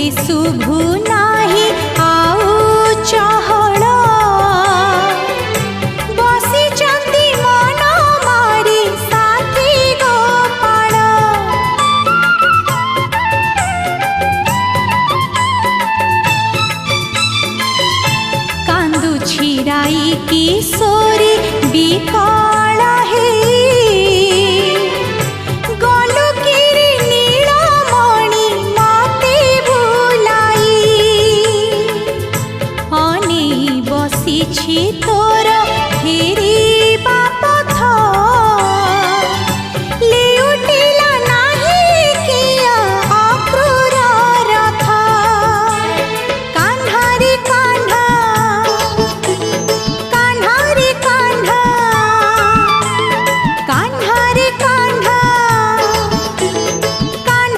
शुभु नाही आउ चहल बसी चंदी मन मारी साथी गोपाल कांदु छिराई किशोरी बिकल